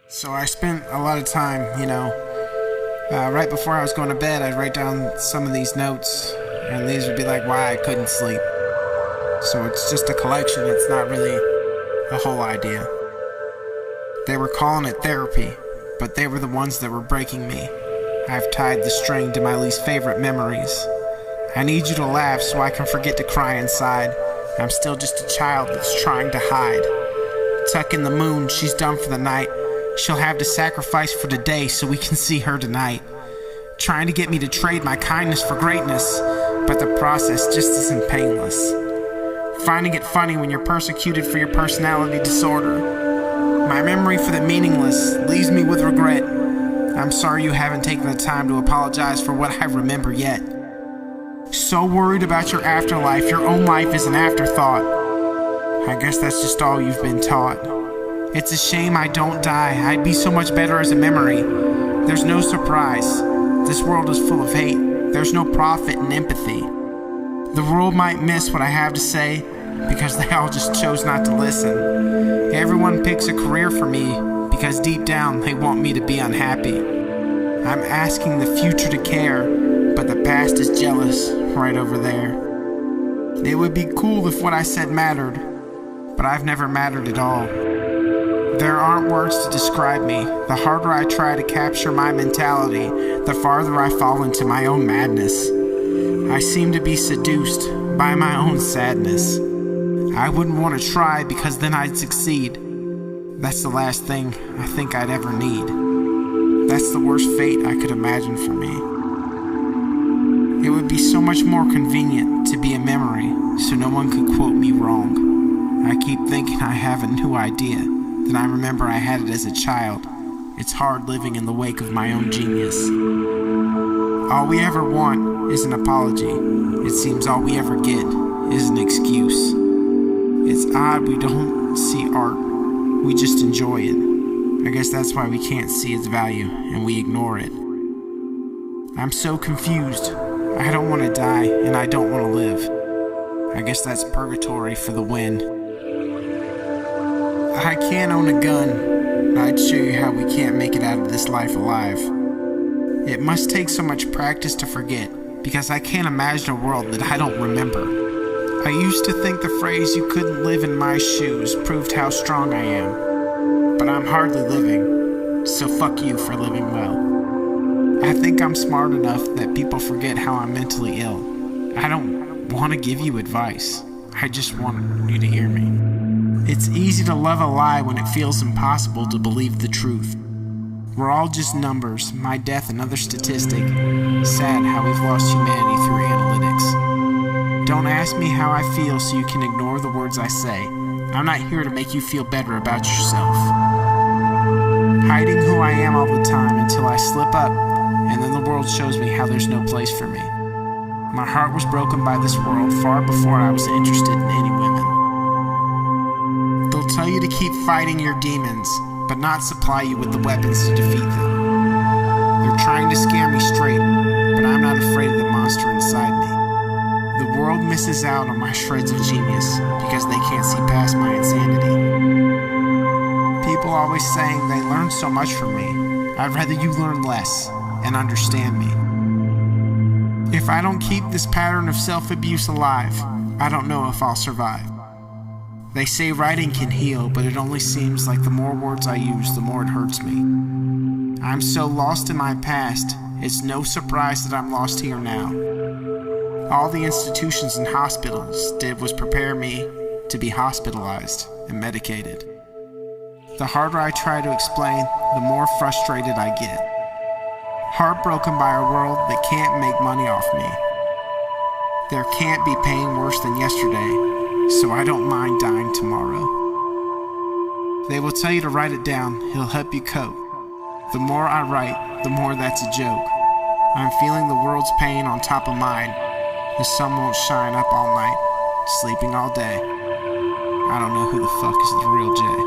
So I spent a lot of time, right before I was going to bed, I'd write down some of these notes, and these would be like why I couldn't sleep. So it's just a collection, it's not really a whole idea. They were calling it therapy, but they were the ones that were breaking me. I've tied the string to my least favorite memories. I need you to laugh so I can forget to cry inside. I'm still just a child that's trying to hide. Tuck in the moon, she's done for the night. She'll have to sacrifice for today so we can see her tonight. Trying to get me to trade my kindness for greatness, but the process just isn't painless. Finding it funny when you're persecuted for your personality disorder. My memory for the meaningless leaves me with regret. I'm sorry you haven't taken the time to apologize for what I remember yet. So worried about your afterlife, your own life is an afterthought. I guess that's just all you've been taught. It's a shame I don't die, I'd be so much better as a memory. There's no surprise, this world is full of hate. There's no profit in empathy. The world might miss what I have to say because they all just chose not to listen. Everyone picks a career for me because deep down they want me to be unhappy. I'm asking the future to care, but the past is jealous right over there. It would be cool if what I said mattered, but I've never mattered at all. There aren't words to describe me. The harder I try to capture my mentality, the farther I fall into my own madness. I seem to be seduced by my own sadness. I wouldn't want to try because then I'd succeed. That's the last thing I think I'd ever need. That's the worst fate I could imagine for me. It would be so much more convenient to be a memory so no one could quote me wrong. I keep thinking I have a new idea, then I remember I had it as a child. It's hard living in the wake of my own genius. All we ever want is an apology. It seems all we ever get is an excuse. It's odd we don't see art, we just enjoy it. I guess that's why we can't see its value and we ignore it. I'm so confused. I don't want to die and I don't want to live. I guess that's purgatory for the win. I can't own a gun. I'd show you how we can't make it out of this life alive. It must take so much practice to forget, because I can't imagine a world that I don't remember. I used to think the phrase "you couldn't live in my shoes" proved how strong I am. But I'm hardly living, so fuck you for living well. I think I'm smart enough that people forget how I'm mentally ill. I don't want to give you advice. I just want you to hear me. It's easy to love a lie when it feels impossible to believe the truth. We're all just numbers, my death another statistic. Sad how we've lost humanity through analytics. Don't ask me how I feel so you can ignore the words I say. I'm not here to make you feel better about yourself. Hiding who I am all the time until I slip up, and then the world shows me how there's no place for me. My heart was broken by this world far before I was interested in any women. They'll tell you to keep fighting your demons, but not supply you with the weapons to defeat them. They're trying to scare me straight, but I'm not afraid of the monster inside me. The world misses out on my shreds of genius because they can't see past my insanity. People always saying they learn so much from me. I'd rather you learn less and understand me. If I don't keep this pattern of self-abuse alive, I don't know if I'll survive. They say writing can heal, but it only seems like the more words I use, the more it hurts me. I'm so lost in my past, it's no surprise that I'm lost here now. All the institutions and hospitals did was prepare me to be hospitalized and medicated. The harder I try to explain, the more frustrated I get. Heartbroken by a world that can't make money off me. There can't be pain worse than yesterday, so I don't mind dying tomorrow. They will tell you to write it down, it'll help you cope. The more I write, the more that's a joke. I'm feeling the world's pain on top of mine. The sun won't shine up all night, sleeping all day. I don't know who the fuck is the real Jay.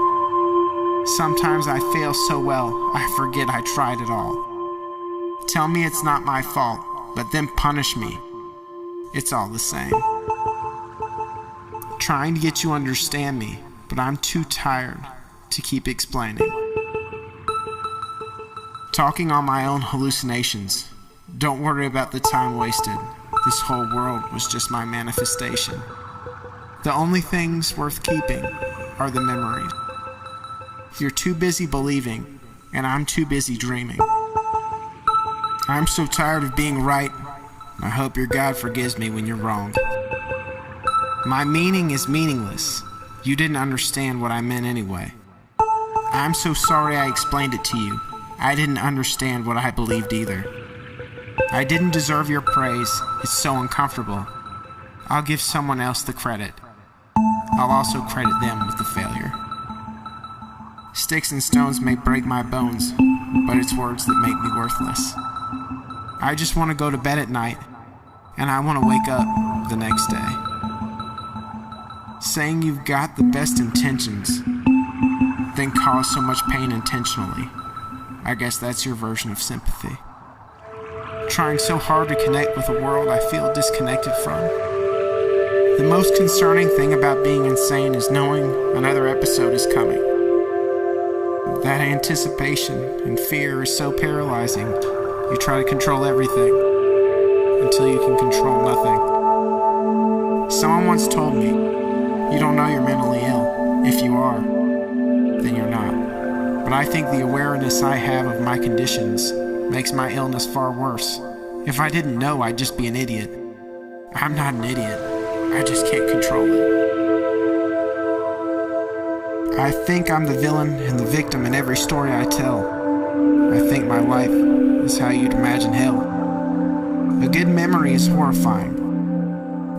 Sometimes I fail so well, I forget I tried it all. Tell me it's not my fault, but then punish me. It's all the same. Trying to get you to understand me, but I'm too tired to keep explaining. talking on my own hallucinations. Don't worry about the time wasted. This whole world was just my manifestation. The only things worth keeping are the memories. You're too busy believing, and I'm too busy dreaming. I'm so tired of being right. I hope your God forgives me when you're wrong. My meaning is meaningless. You didn't understand what I meant anyway. I'm so sorry I explained it to you. I didn't understand what I believed either. I didn't deserve your praise. It's so uncomfortable. I'll give someone else the credit. I'll also credit them with the failure. Sticks and stones may break my bones, but it's words that make me worthless. I just want to go to bed at night, and I want to wake up the next day. Saying you've got the best intentions, then cause so much pain intentionally. I guess that's your version of sympathy. Trying so hard to connect with a world I feel disconnected from. The most concerning thing about being insane is knowing another episode is coming. That anticipation and fear is so paralyzing. You try to control everything until you can control nothing. Someone once told me, you don't know you're mentally ill. If you are, then you're not. But I think the awareness I have of my conditions makes my illness far worse. If I didn't know, I'd just be an idiot. I'm not an idiot. I just can't control it. I think I'm the villain and the victim in every story I tell. I think my life is how you'd imagine hell. A good memory is horrifying.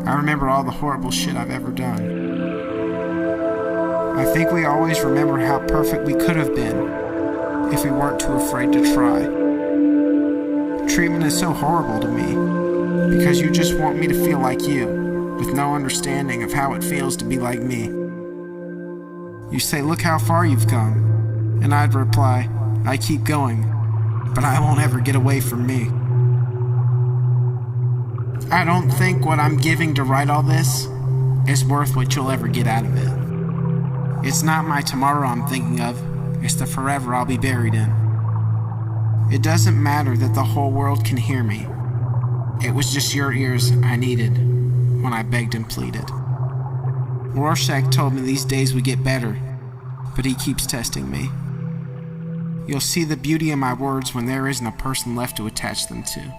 I remember all the horrible shit I've ever done. I think we always remember how perfect we could have been if we weren't too afraid to try. Treatment is so horrible to me because you just want me to feel like you, with no understanding of how it feels to be like me. You say, look how far you've come, and I'd reply, I keep going, but I won't ever get away from me. I don't think what I'm giving to write all this is worth what you'll ever get out of it. It's not my tomorrow I'm thinking of, it's the forever I'll be buried in. It doesn't matter that the whole world can hear me. It was just your ears I needed when I begged and pleaded. Rorschach told me these days would get better, but he keeps testing me. You'll see the beauty in my words when there isn't a person left to attach them to.